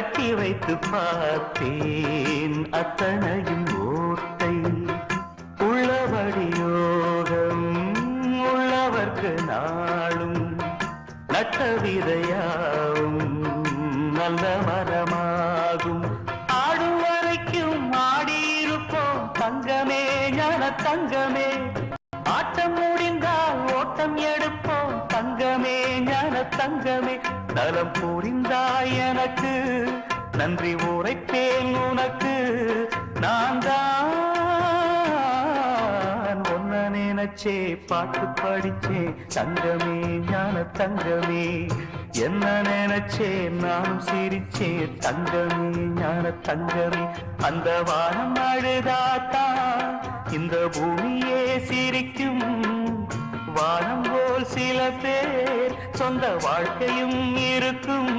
கட்டி வைத்து பார்த்தேன் அத்தனையும் ஓட்டை உள்ளபடி யோகம் உள்ளவர்க்கு நாளும் நட்ட விதையாவும் நல்ல மரமாகும் ஆடும் வரைக்கும் ஆடியிருப்போம் தங்கமே ஞான தங்கமே ஆட்டம் முடிந்தால் ஓட்டம் எடுப்போம் தங்கமே ஞான தங்கமே நலம் புரிந்தாய் எனக்கு நன்றி உரைப்பேன் உனக்கு நான் தான் ஒன்ன நினைச்சே பாட்டு படிச்சே தங்கமே ஞான தங்கமே என்ன நினைச்சே நானும் சிரிச்சே தங்கமே ஞான தங்கமே அந்த வானம் அழுதாத்தான் இந்த பூமியே சிரிக்கும் வானம் போல் சில பேர் சொந்த வாழ்க்கையும் இருக்கும்